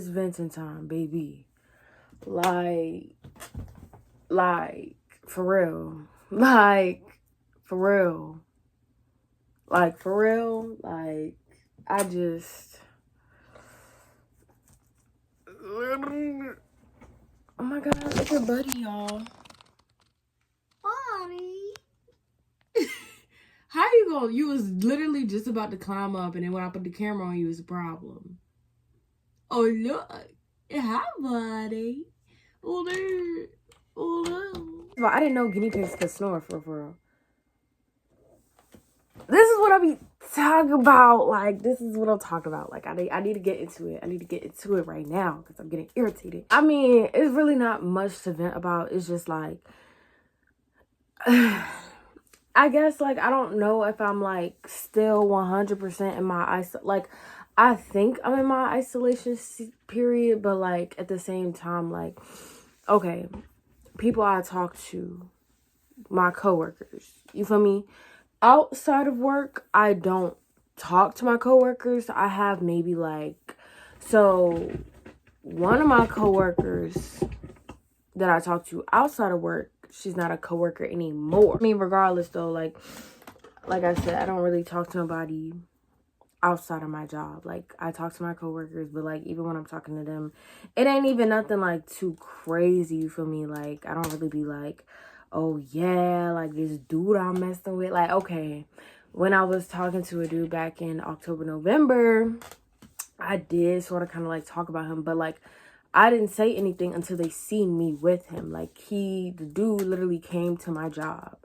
it's venting time, baby. Like, for real. For real. For real. I just... Oh my God, look at Buddy, y'all. Buddy. How you going? You was literally just about to climb up, and then when I put the camera on you, was a problem. Oh, look. Hi, Buddy. Oh, there. Oh, no. Well, I didn't know guinea pigs could snore, for real. This is what I be talking about. This is what I'm talking about. I need to get into it. I need to get into it right now because I'm getting irritated. I mean, it's really not much to vent about. It's just I guess I don't know if I'm still 100% in my I think I'm in my isolation period, but at the same time, okay, people I talk to, my coworkers, you feel me? Outside of work, I don't talk to my coworkers. I have maybe so one of my coworkers that I talk to outside of work, she's not a coworker anymore. I mean, regardless though, like I said, I don't really talk to nobody outside of my job. I talk to my coworkers, but even when I'm talking to them, it ain't even nothing too crazy, you feel me? I don't really be oh yeah, this dude I'm messing with. Okay, when I was talking to a dude back in October, November, I did sort of kind of talk about him, but I didn't say anything until they seen me with him. The dude literally came to my job,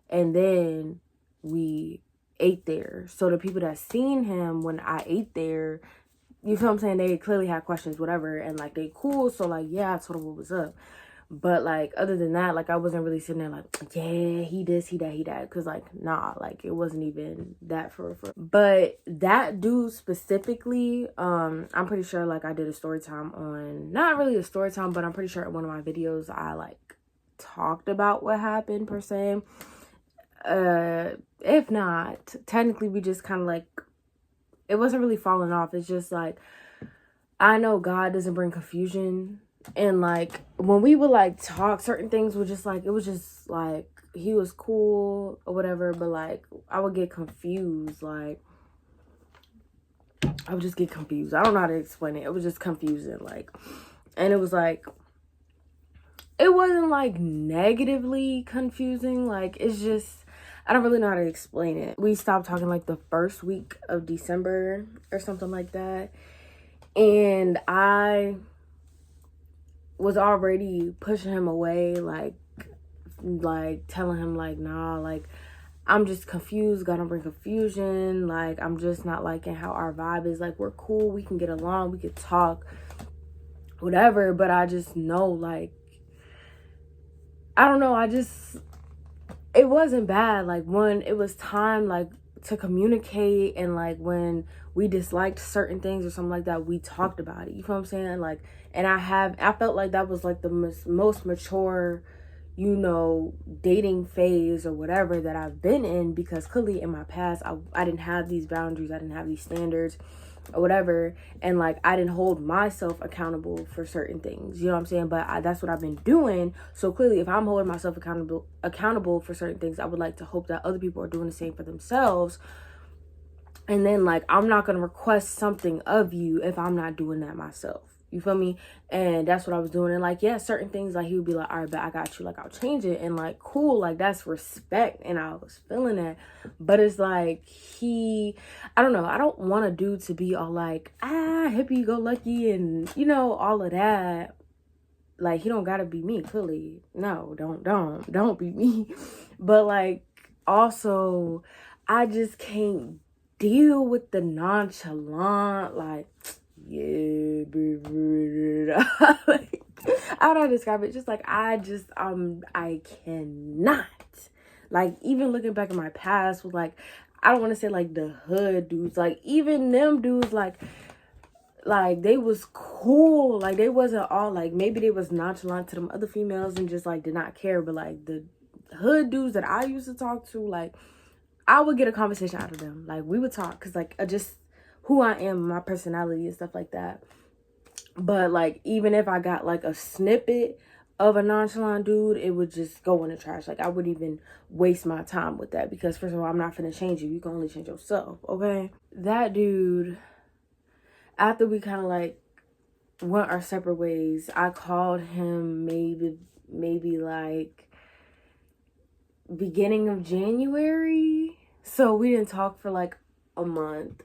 and then we ate there. So the people that seen him when I ate there, you feel what I'm saying? They clearly had questions, whatever, and they cool. So yeah, I told them what was up. But other than that, I wasn't really sitting there yeah, he this, he that, because nah, it wasn't even that for. But that dude specifically, I'm pretty sure I did a story time on, not really a story time, but I'm pretty sure in one of my videos I talked about what happened per se. If not, technically we just kind of it wasn't really falling off. It's just I know God doesn't bring confusion. And when we would talk, certain things were just it was just he was cool or whatever, but I would get confused. I would just get confused. I don't know how to explain it. It was just confusing. And it was it wasn't negatively confusing. It's just, I don't really know how to explain it. We stopped talking the first week of December or something like that. And I was already pushing him away, telling him nah, I'm just confused, gonna bring confusion, I'm just not liking how our vibe is. We're cool, we can get along, we could talk, whatever, but I just know I don't know, it wasn't bad. When it was time to communicate, and when we disliked certain things or something like that, we talked about it, you feel what I'm saying? And I felt that was the most mature, you know, dating phase or whatever that I've been in, because clearly in my past I didn't have these boundaries, I didn't have these standards or whatever, and I didn't hold myself accountable for certain things, you know what I'm saying? But that's what I've been doing. So clearly, if I'm holding myself accountable for certain things, I would like to hope that other people are doing the same for themselves. And then I'm not gonna request something of you if I'm not doing that myself, you feel me? And that's what I was doing. And yeah, certain things he would be all right, but I got you, I'll change it, and cool, that's respect, and I was feeling that. But it's I don't know, I don't want a dude to be all hippie go lucky and all of that. He don't gotta be me, clearly. No, don't be me. But also, I just can't deal with the nonchalant, yeah, baby. I don't know how to describe it. Just I cannot. Even looking back at my past with I don't want to say the hood dudes, even them dudes, they was cool. They wasn't all maybe they was nonchalant to them other females and just did not care. But the hood dudes that I used to talk to, I would get a conversation out of them. We would talk, because just who I am, my personality and stuff like that. But like, even if I got like a snippet of a nonchalant dude, it would just go in the trash. Like, I wouldn't even waste my time with that, because first of all, I'm not finna change you. You can only change yourself, okay? That dude, after we kind of like went our separate ways, I called him maybe like beginning of January. So we didn't talk for like a month.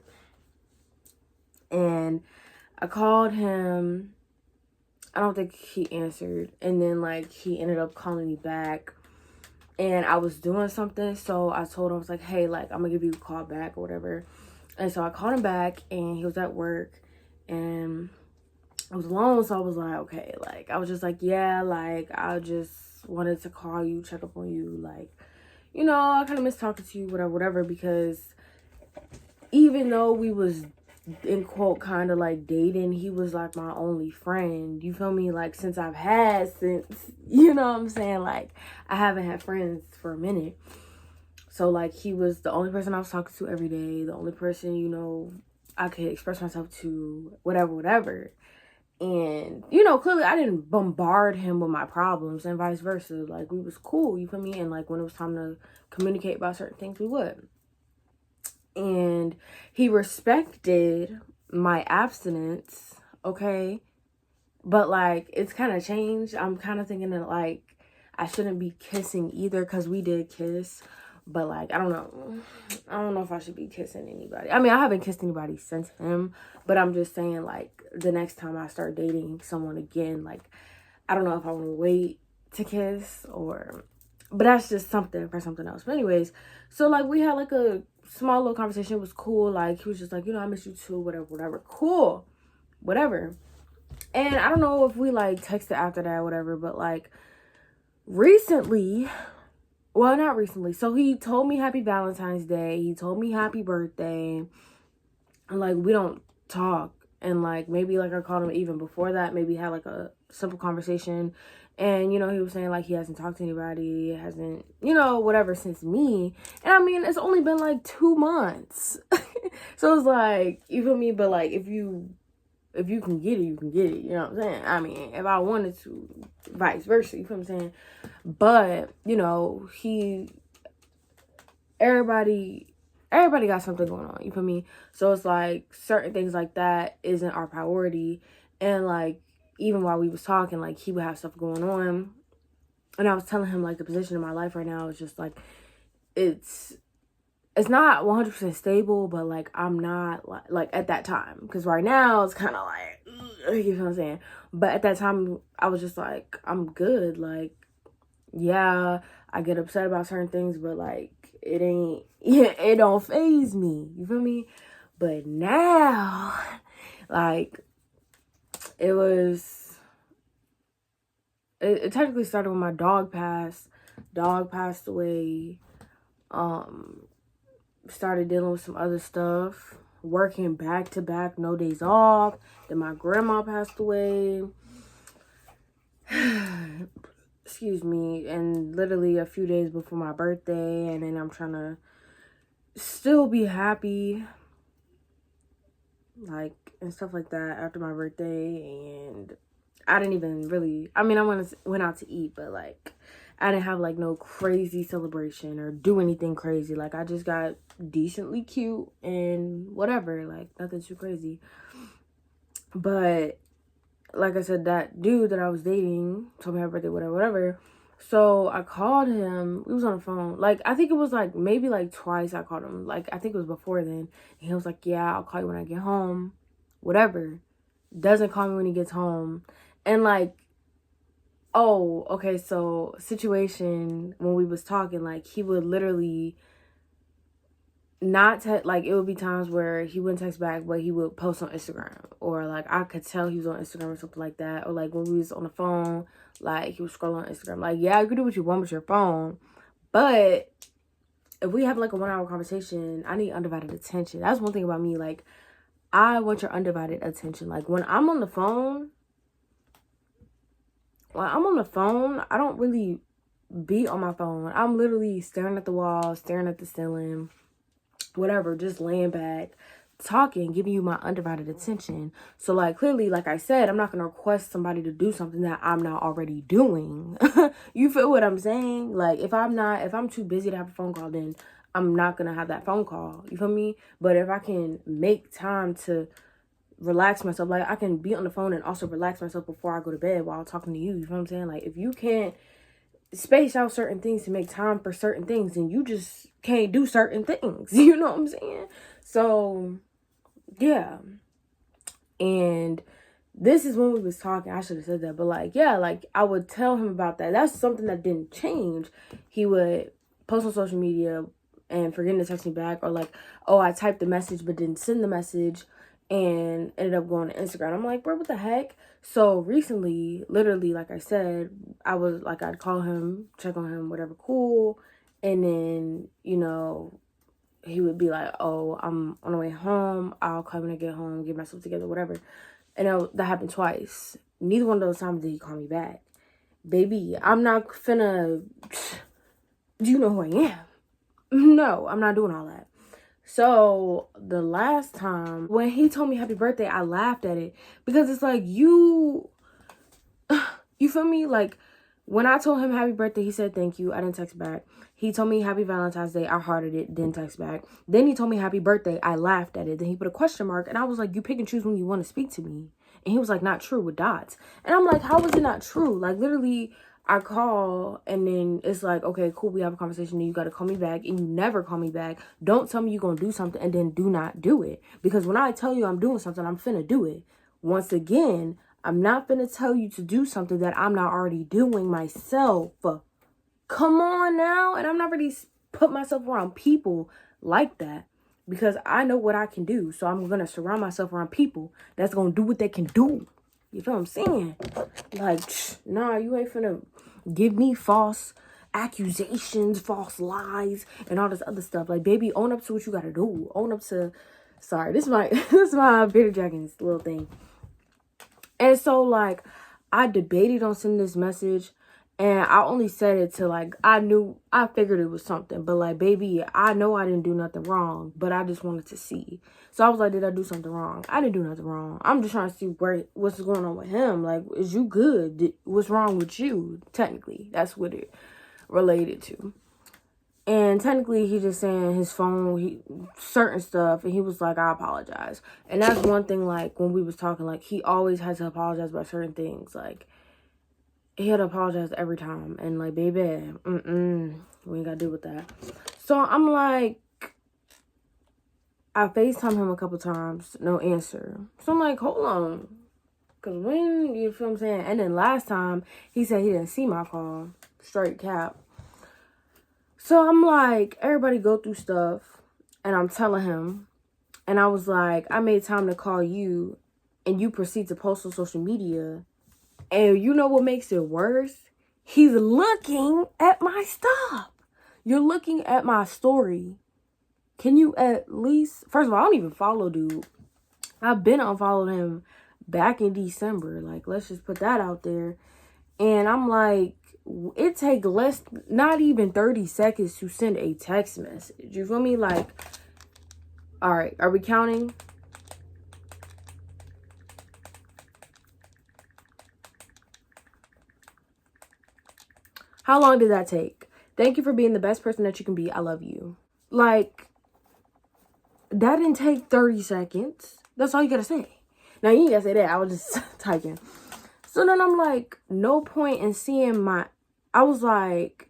And I called him. I don't think he answered. And then like he ended up calling me back. And I was doing something. So I told him, I was like, hey, like, I'm gonna give you a call back or whatever. And so I called him back, and he was at work, and it was alone. So I was like, okay, like, I was just like, yeah, like, I just wanted to call you, check up on you, like, you know, I kind of miss talking to you, whatever, because even though we was, in quote, kind of like dating, he was like my only friend, you feel me? Like, since, you know what I'm saying, like, I haven't had friends for a minute. So like, he was the only person I was talking to every day, the only person, you know, I could express myself to, whatever. And, you know, clearly I didn't bombard him with my problems, and vice versa. Like, we was cool, you feel me? And like, when it was time to communicate about certain things, we would. And he respected my abstinence, okay? But like, it's kind of changed. I'm kind of thinking that like, I shouldn't be kissing either, because we did kiss. But like, I don't know if I should be kissing anybody. I mean, I haven't kissed anybody since him, but I'm just saying, like, the next time I start dating someone again, like, I don't know if I want to wait to kiss, or, but that's just something for something else. But anyways, so like, we had like a small little conversation. It was cool. Like, he was just like, you know, I miss you too, whatever. Cool, whatever. And I don't know if we like texted after that, whatever, but like, recently, well, not recently. So he told me happy Valentine's Day. He told me happy birthday. And like, we don't talk. And like, maybe like I called him even before that. Maybe had like a simple conversation. And, you know, he was saying like he hasn't talked to anybody. Hasn't, you know, whatever since me. And I mean, it's only been like 2 months. So it's like, you feel me? But like, if you can get it, you can get it. You know what I'm saying? I mean, if I wanted to, vice versa. You feel what I'm saying? But, you know, everybody got something going on. You feel me? So it's like, certain things like that isn't our priority. And like, even while we was talking, like, he would have stuff going on. And I was telling him, like, the position in my life right now is just like, it's not 100% stable, but like, I'm not like at that time, because right now it's kind of like, you feel what I'm saying? But at that time, I was just like, I'm good. Like, yeah, I get upset about certain things, but like, it don't faze me. You feel me? But now, like, it technically started when my dog passed. Dog passed away. Started dealing with some other stuff, working back to back, no days off. Then my grandma passed away. Excuse me. And literally a few days before my birthday. And then I'm trying to still be happy, like, and stuff like that after my birthday. And I didn't even really, I mean, I went out to eat, but like, I didn't have like no crazy celebration or do anything crazy. Like, I just got decently cute and whatever, like, nothing too crazy. But like I said, that dude that I was dating told me happy birthday, whatever. So I called him. We was on the phone. Like, I think it was like maybe like twice I called him. Like, I think it was before then. And he was like, yeah, I'll call you when I get home. Whatever. Doesn't call me when he gets home. And like, oh, okay, so situation when we was talking, like, he would literally not like, it would be times where he wouldn't text back, but he would post on Instagram, or like, I could tell he was on Instagram or something like that. Or like, when we was on the phone, like, he was scrolling on Instagram. Like, yeah, you can do what you want with your phone, but if we have like a 1 hour conversation, I need undivided attention. That's one thing about me. Like, I want your undivided attention. Like, when I'm on the phone, I don't really be on my phone. I'm literally staring at the wall, staring at the ceiling, whatever, just laying back, talking, giving you my undivided attention. So like clearly, like I said, I'm not gonna request somebody to do something that I'm not already doing. You feel what I'm saying? Like if I'm too busy to have a phone call, then I'm not gonna have that phone call. You feel me? But if I can make time to relax myself, like I can be on the phone and also relax myself before I go to bed while talking to you. You feel what I'm saying? Like if you can't space out certain things to make time for certain things, and you just can't do certain things. You know what I'm saying? So yeah. And this is when we was talking. I should have said that, but like, yeah, like I would tell him about that. That's something that didn't change. He would post on social media and forgetting to text me back, or like, oh, I typed the message but didn't send the message and ended up going to Instagram. I'm like, bro, what the heck? So recently, literally, like I said, I was like, I'd call him, check on him, whatever, cool. And then, you know, he would be like, oh, I'm on the way home. I'll come when I get home, get myself together, whatever. And that happened twice. Neither one of those times did he call me back. Baby, I'm not finna, do you know who I am? No, I'm not doing all that. So the last time when he told me happy birthday, I laughed at it because it's like, you feel me? Like when I told him happy birthday, he said thank you. I didn't text back. He told me happy Valentine's Day. I hearted it, didn't text back. Then he told me happy birthday. I laughed at it. Then he put a question mark, and I was like, you pick and choose when you want to speak to me. And he was like, not true, with dots. And I'm like, how is it not true? Like literally, I call and then it's like, okay, cool, we have a conversation and you got to call me back, and you never call me back. Don't tell me you're going to do something and then do not do it. Because when I tell you I'm doing something, I'm finna do it. Once again, I'm not finna tell you to do something that I'm not already doing myself. Come on now. And I'm not really put myself around people like that, because I know what I can do. So I'm going to surround myself around people that's going to do what they can do. You feel what I'm saying? Like, nah, you ain't finna give me false accusations, false lies, and all this other stuff. Like, baby, own up to what you gotta do. Own up to, sorry, this is my, this is my Bitter Dragons little thing. And so, like, I debated on sending this message, and I only said it to, like, I figured it was something. But, like, baby, I know I didn't do nothing wrong, but I just wanted to see. So I was like, did I do something wrong? I didn't do nothing wrong. I'm just trying to see what's going on with him. Like, is you good? What's wrong with you? Technically, that's what it related to. And technically, he just saying his phone, certain stuff, and he was like, I apologize. And that's one thing, like, when we was talking, like, he always had to apologize about certain things. Like, he had to apologize every time. And, like, baby, we ain't got to deal with that. So, I'm like, I FaceTime him a couple times, no answer. So, I'm like, hold on. Because when, you feel what I'm saying? And then last time, he said he didn't see my call. Straight cap. So I'm like, everybody go through stuff, and I'm telling him, and I was like, I made time to call you, and you proceed to post on social media, and you know what makes it worse? He's looking at my stuff. You're looking at my story. Can you at least, first of all, I don't even follow dude. I've been unfollowed him back in December. Like, let's just put that out there. And I'm like, it take not even 30 seconds to send a text message. You feel me? Like, all right, are we counting? How long did that take? Thank you for being the best person that you can be. I love you. Like, that didn't take 30 seconds. That's all you gotta say. Now, you ain't gotta say that. I was just typing. So then I'm like, no point in seeing I was like,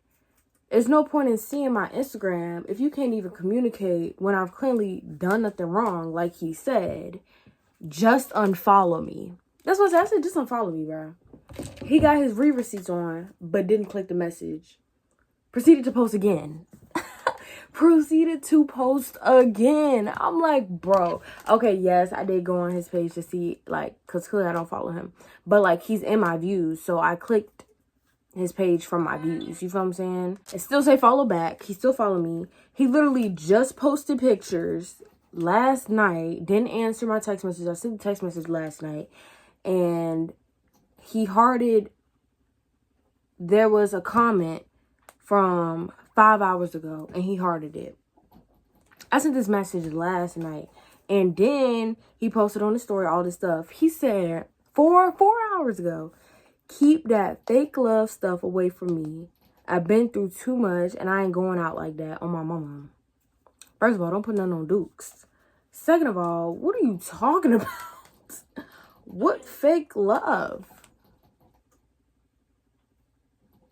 there's no point in seeing my Instagram if you can't even communicate when I've clearly done nothing wrong, like he said. Just unfollow me. That's what I said. Just unfollow me, bro. He got his receipts on, but didn't click the message. Proceeded to post again. Proceeded to post again. I'm like, bro. Okay, yes, I did go on his page to see, like, because clearly I don't follow him. But, like, he's in my views, so I clicked his page from my views. You feel what I'm saying? It still say follow back. He still follow me. He literally just posted pictures last night. Didn't answer my text message. I sent the text message last night. And he hearted. There was a comment from 5 hours ago, and he hearted it. I sent this message last night, And then he posted on the story all this stuff. He said 4 hours ago, keep that fake love stuff away from me. I've been through too much and I ain't going out like that on my mama. First of all, don't put nothing on Dukes. Second of all, what are you talking about? What fake love?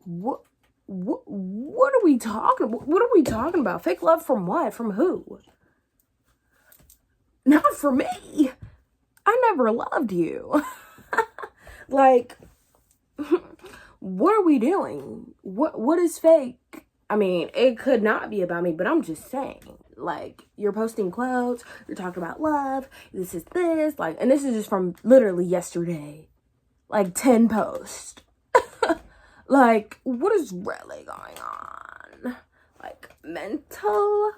What are we talking about? What are we talking about? Fake love from what? From who? Not for me. I never loved you. Like, what are we doing? What is fake? I mean, it could not be about me, but I'm just saying. Like, you're posting quotes, you're talking about love, this is this, like, and this is just from literally yesterday. Like 10 posts. Like, what is really going on? Like, mental?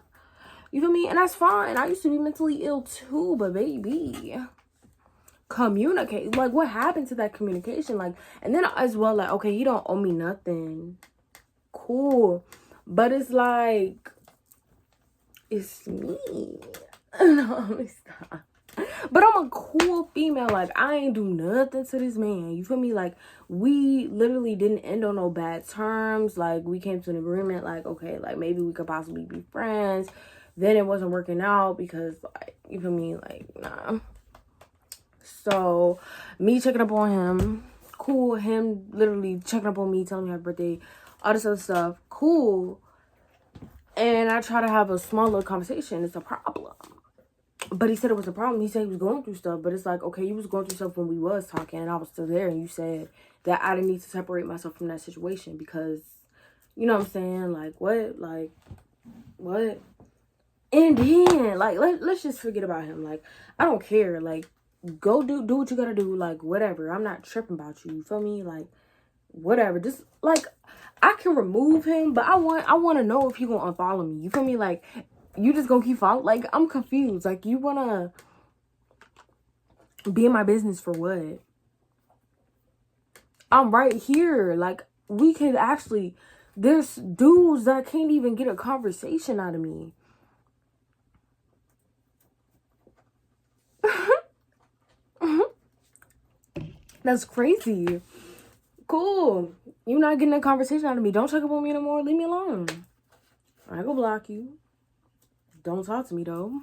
You feel me? And that's fine. I used to be mentally ill too, but baby, communicate. Like, what happened to that communication? Like, and then as well, like, okay, you don't owe me nothing. Cool. But it's like, it's me. No, let me stop. But I'm a cool female. Like, I ain't do nothing to this man. You feel me? Like, we literally didn't end on no bad terms. Like, we came to an agreement. Like, okay, like, maybe we could possibly be friends. Then it wasn't working out because, like, you feel me? Like, nah. So, me checking up on him. Cool. Him literally checking up on me, telling me happy birthday. All this other stuff. Cool. And I try to have a small little conversation. It's a problem. But he said it was a problem. He said he was going through stuff. But it's like, okay, you was going through stuff when we was talking. And I was still there. And you said that I didn't need to separate myself from that situation. Because, you know what I'm saying? Like, what? Like, what? And then, like, let's just forget about him. Like, I don't care. Like, go do what you gotta do. Like, whatever. I'm not tripping about you. You feel me? Like, whatever. Just, like, I can remove him. But I want to know if he gonna unfollow me. You feel me? Like, you just gonna keep following? Like, I'm confused. Like, you wanna be in my business for what? I'm right here. Like, we could actually, there's dudes that can't even get a conversation out of me. That's crazy. Cool. You're not getting a conversation out of me. Don't check up on me no more. Leave me alone. I go block you. Don't talk to me, though.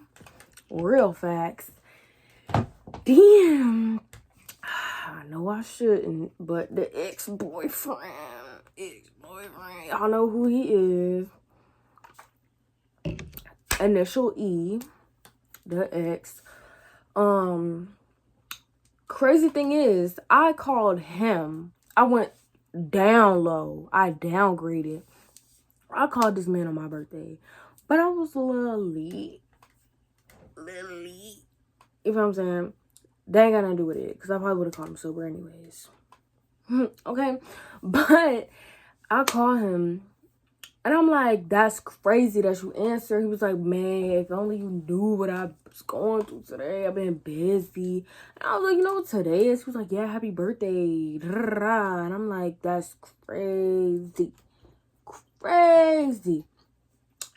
Real facts. Damn. I know I shouldn't, but the ex-boyfriend, y'all know who he is. Initial E, the ex. Crazy thing is, I called him. I went down low. I downgraded. I called this man on my birthday, but I was a little late. You know what I'm saying? That ain't got nothing to do with it, because I probably would have called him sober anyways. Okay? But I call him, and I'm like, that's crazy that you answer. He was like, man, if only you knew what I was going through today. I've been busy. And I was like, you know what today is? He was like, yeah, happy birthday. And I'm like, that's crazy. Crazy.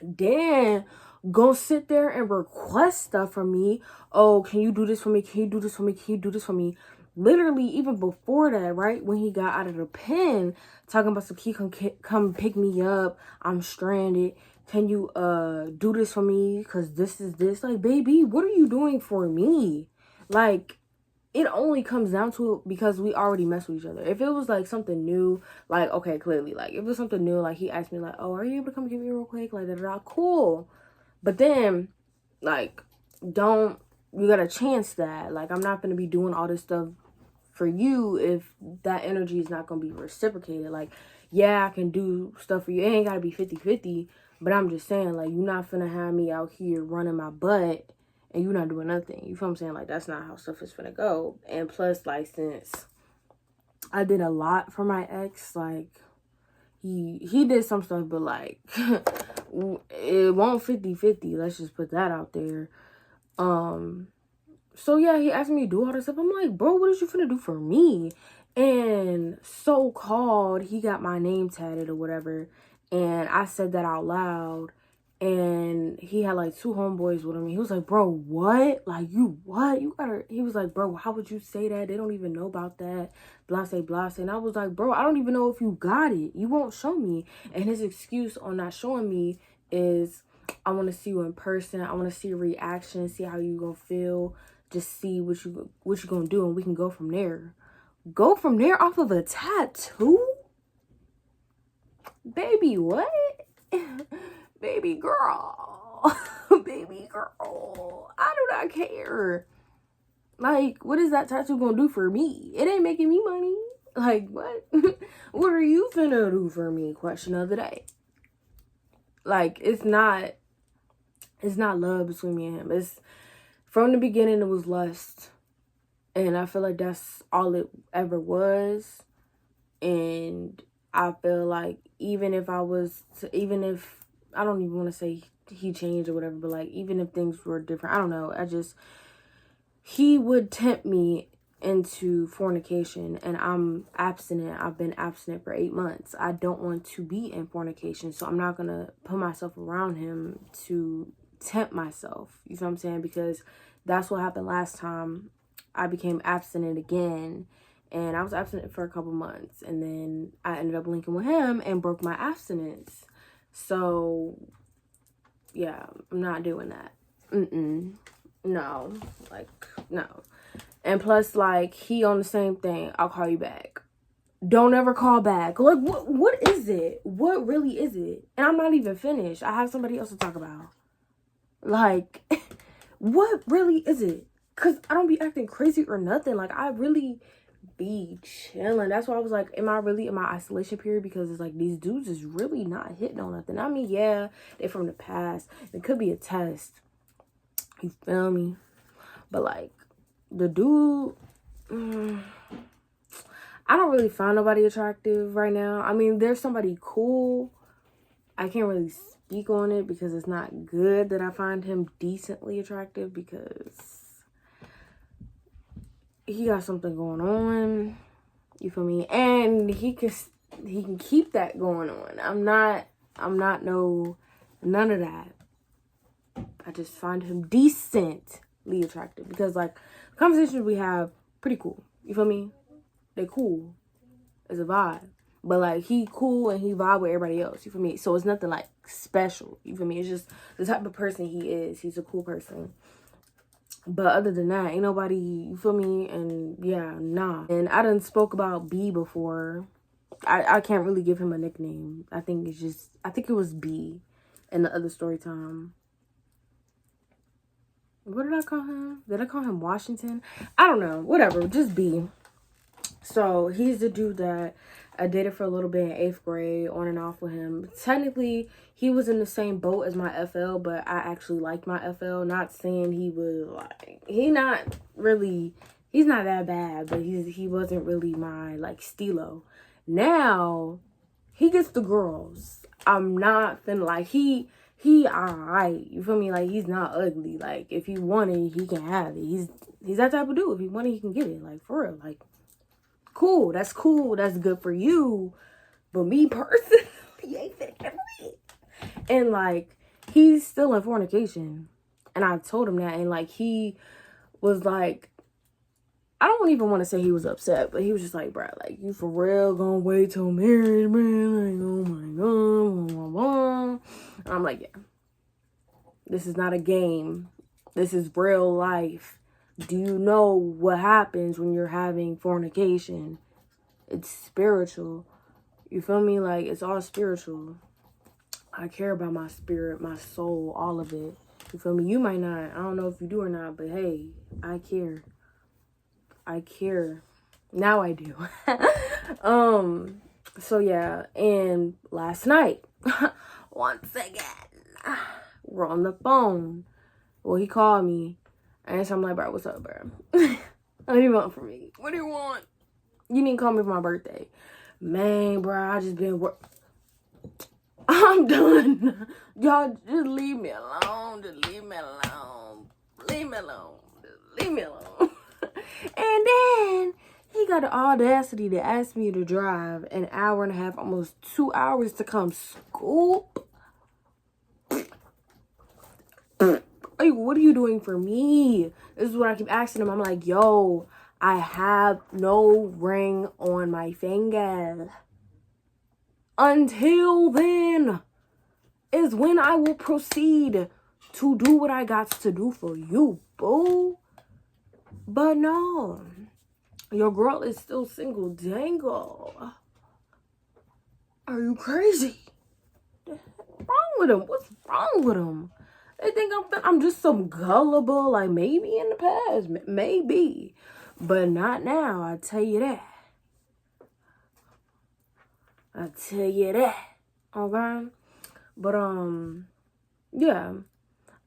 Then go sit there and request stuff from me. Oh, can you do this for me? Can you do this for me? Can you do this for me? Literally, even before that, right? When he got out of the pen, talking about some key, come pick me up. I'm stranded. Can you do this for me? Because this is this. Like, baby, what are you doing for me? Like, it only comes down to it because we already mess with each other. If it was like something new, like, okay, clearly, like, if it was something new, like, he asked me, like, oh, are you able to come get me real quick? Like, da-da-da. Cool. But then, like, you gotta chance that. Like, I'm not gonna be doing all this stuff for you if that energy is not gonna be reciprocated. Like, yeah, I can do stuff for you. It ain't gotta be 50-50. But I'm just saying, like, you're not finna have me out here running my butt and you're not doing nothing. You feel what I'm saying? Like, that's not how stuff is finna go. And plus, like, since I did a lot for my ex, like, he did some stuff, but, like, it won't 50-50. Let's just put that out there. So, yeah, he asked me to do all this stuff. I'm like, bro, what is you finna do for me? And so-called, he got my name tatted or whatever. And I said that out loud. And he had like 2 homeboys with him. He was like, bro, what? Like, you what? You gotta, he was like, bro, how would you say that? They don't even know about that. Blase, blase. And I was like, bro, I don't even know if you got it. You won't show me. And his excuse on not showing me is, I want to see you in person. I want to see your reaction, see how you gonna feel. Just see what you gonna do, and we can go from there. Go from there off of a tattoo? Baby, what? Baby girl. Baby girl. I do not care. Like, what is that tattoo gonna do for me? It ain't making me money. Like, what? What are you finna do for me? Question of the day. Like, it's not love between me and him. It's, from the beginning, it was lust. And I feel like that's all it ever was. And I feel like even if, I don't even want to say he changed or whatever, but like, even if things were different, I don't know. He would tempt me into fornication, and I'm abstinent. I've been abstinent for 8 months. I don't want to be in fornication, so I'm not going to put myself around him to tempt myself. You know what I'm saying? Because that's what happened last time. I became abstinent again, and I was abstinent for a couple months, and then I ended up linking with him and broke my abstinence. So yeah, I'm not doing that. No, like, no. And plus, like, he on the same thing. I'll call you back. Don't ever call back. Like, what is it? What really is it? And I'm not even finished. I have somebody else to talk about. Like, what really is it? Because I don't be acting crazy or nothing. Like, I really be chilling. That's why I was like, am I really in my isolation period? Because it's like, these dudes is really not hitting on nothing. I mean, yeah, they're from the past. It could be a test. You feel me? But like, the dude, I don't really find nobody attractive right now. I mean, there's somebody cool. I can't really speak on it because it's not good that I find him decently attractive, because he got something going on. You feel me? And he can keep that going on. I'm not none of that. I just find him decently attractive, because like, the conversations we have, pretty cool. You feel me? They cool. It's a vibe. But like, he cool and he vibe with everybody else. You feel me? So it's nothing like special. You feel me? It's just the type of person he is. He's a cool person. But other than that, ain't nobody, you feel me? And yeah, nah. And I done spoke about B before. I can't really give him a nickname. I think it was B in the other story time. What did I call him? Did I call him Washington? I don't know. Whatever. Just B. So he's the dude that I dated for a little bit in 8th grade, on and off with him. Technically, he was in the same boat as my FL, but I actually liked my FL. Not saying he was like, he's not that bad, but he wasn't really my like stilo. Now he gets the girls. I'm not finna like, he alright, you feel me? Like, he's not ugly. Like, if he wanted, he can have it. He's that type of dude. If he wanted, he can get it. Like, for real. Like, cool. That's cool. That's good for you. But me personally, he ain't finna get it. And like, he's still in fornication. And I told him that, and like, he was like, I don't even want to say he was upset, but he was just like, bro, like, you for real gonna wait till marriage, man? Like, oh my god, blah, blah, blah. And I'm like, yeah, this is not a game. This is real life. Do you know what happens when you're having fornication? It's spiritual. You feel me? Like, it's all spiritual. I care about my spirit, my soul, all of it. You feel me? You might not. I don't know if you do or not, but hey, I care. I care. Now I do. So yeah, and last night, once again, we're on the phone. Well, he called me, and so I'm like, bro, what's up, bro? What do you want from me? What do you want? You didn't call me for my birthday. Man, bro, I just been I'm done. Y'all just leave me alone. Just leave me alone. Leave me alone. Just leave me alone. And then he got the audacity to ask me to drive an hour and a half, almost 2 hours to come scoop Like, what are you doing for me? This is what I keep asking him. I'm like, yo, I have no ring on my finger. Until then is when I will proceed to do what I got to do for you, boo. But no, your girl is still single dangle. Are you crazy? What's wrong with him? What's wrong with him? They think I'm just some gullible, like maybe in the past, maybe, but not now. I tell you that. I tell you that. Okay, but yeah.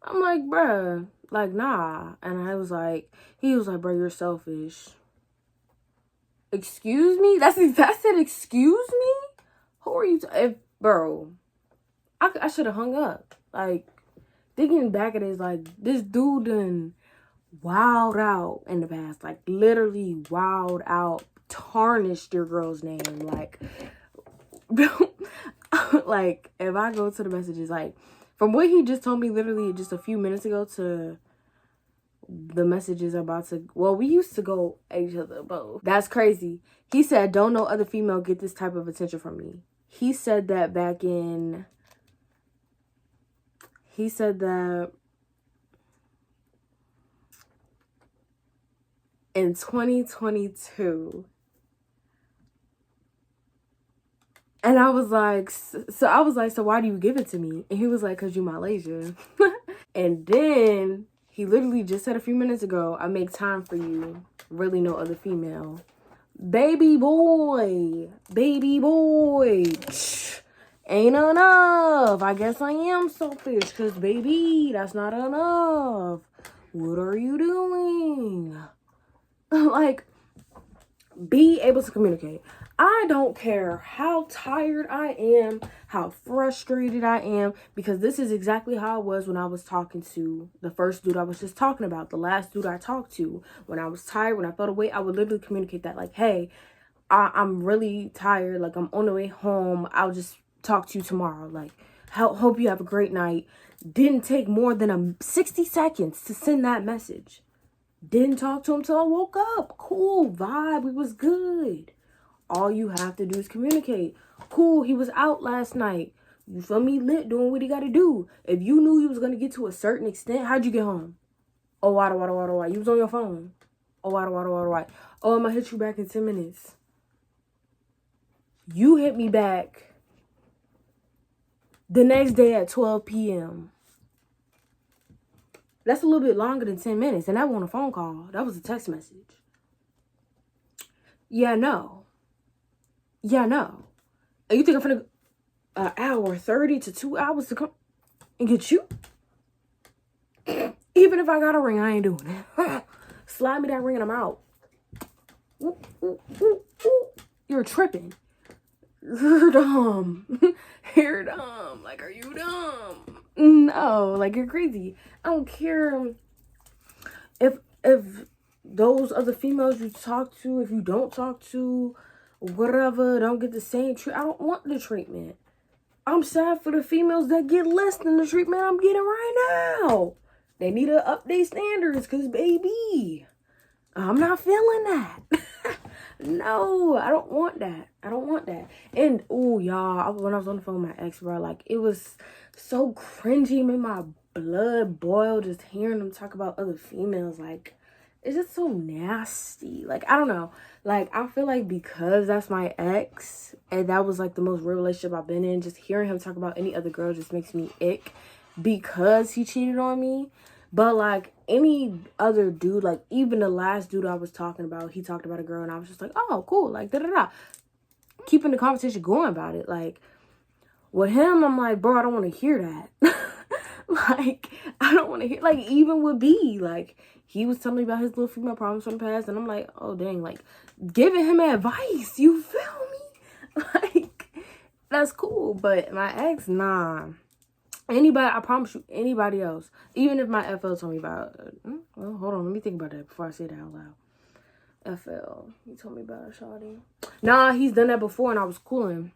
I'm like, bruh, like nah, and he was like, bro, you're selfish. Excuse me? That said, excuse me? Who are you? Bro, I should have hung up. Like, thinking back at it, is like, this dude done wowed out in the past. Like, literally wowed out, tarnished your girl's name. Like, like, if I go to the messages, like, from what he just told me literally just a few minutes ago to the messages are about to, well, we used to go at each other both. That's crazy. He said, don't no other female get this type of attention from me. He said that back in, he said that in 2022. And I was like, so why do you give it to me? And he was like, cause you Malaysia. And then he literally just said a few minutes ago, I make time for you. Really no other female. Baby boy. Ain't enough. I guess I am selfish because, baby, that's not enough. What are you doing? Like, be able to communicate. I don't care how tired I am, how frustrated I am, because this is exactly how I was when I was talking to the first dude I was just talking about, the last dude I talked to. When I was tired, when I felt away, I would literally communicate that, like, hey, I'm really tired, like, I'm on the way home, I'll just talk to you tomorrow, like, hope you have a great night. Didn't take more than 60 seconds to send that message. Didn't talk to him till I woke up. Cool vibe, we was good. All you have to do is communicate. Cool, he was out last night. You feel me? Lit, doing what he got to do. If you knew he was going to get to a certain extent, how'd you get home? Oh, why? You was on your phone. Oh, why? Oh, I'm going to hit you back in 10 minutes. You hit me back the next day at 12 p.m. That's a little bit longer than 10 minutes. And that wasn't a phone call. That was a text message. Yeah, no. And you think I'm finna an hour 30 to 2 hours to come and get you? Even if I got a ring, I ain't doing it. Slide me that ring and I'm out. You're tripping. You're dumb. You're dumb. Like, are you dumb? No, like, you're crazy. I don't care if those other females you talk to, if you don't talk to, whatever, don't get the same treatment. I don't want the treatment. I'm sad for the females that get less than the treatment I'm getting right now. They need to update standards because, baby, I'm not feeling that. No, I don't want that. And, oh, y'all, when I was on the phone with my ex, bro, like, it was so cringy, made my blood boil just hearing them talk about other females. Like, it's just so nasty. Like, I don't know. Like, I feel like because that's my ex, and that was, like, the most real relationship I've been in, just hearing him talk about any other girl just makes me ick because he cheated on me. But, like, any other dude, like, even the last dude I was talking about, he talked about a girl, and I was just like, oh, cool, like, da-da-da. Keeping the conversation going about it. Like, with him, I'm like, bro, I don't want to hear that. Like, I don't want to hear, like, even with B, like, he was telling me about his little female problems from the past, and I'm like, oh, dang, like, giving him advice, you feel me? Like, that's cool, but my ex, nah. Anybody, I promise you, anybody else, even if my FL told me about it, well, hold on, let me think about that before I say that out loud. FL, he told me about it, shawty. Nah, he's done that before, and I was cooling.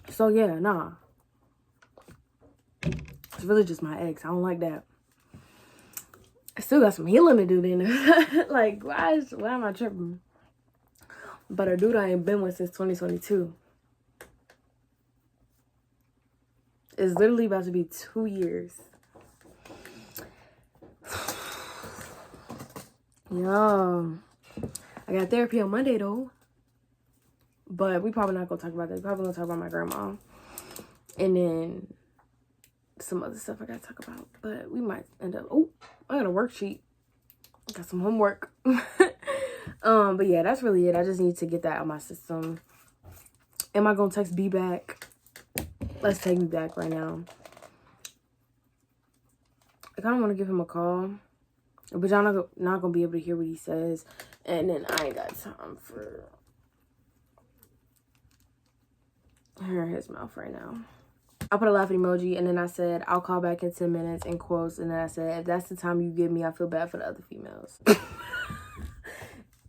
So, yeah, nah. It's really just my ex. I don't like that. I still got some healing to do then. Like, why am I tripping? But a dude I ain't been with since 2022. It's literally about to be 2 years. Yeah. I got therapy on Monday though. But we probably not gonna talk about that. We probably gonna talk about my grandma. And then some other stuff I gotta talk about. But we might end up, oh, I got a worksheet. Got some homework. But yeah, that's really it. I just need to get that out of my system. Am I gonna text B back? Let's take me back right now. I kind of want to give him a call, but y'all not gonna be able to hear what he says, and then I ain't got time for hearing his mouth right now. I put a laughing emoji, and then I said I'll call back in 10 minutes in quotes, and then I said if that's the time you give me, I feel bad for the other females.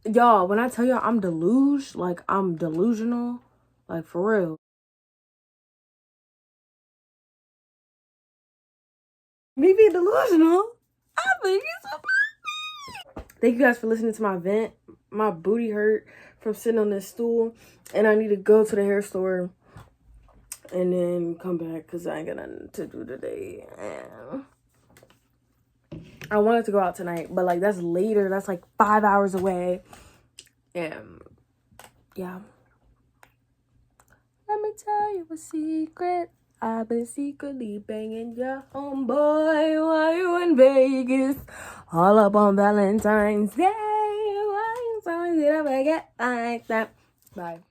Y'all, when I tell y'all I'm I'm delusional, like for real. Me being delusional, I think it's so funny. Thank you guys for listening to my vent. My booty hurt from sitting on this stool, and I need to go to the hair store and then come back because I ain't got nothing to do today. And I wanted to go out tonight, but like that's later. That's like 5 hours away. And yeah. Let me tell you a secret. I've been secretly banging your homeboy while you in Vegas. All up on Valentine's Day. Why you so did I get like that? Bye.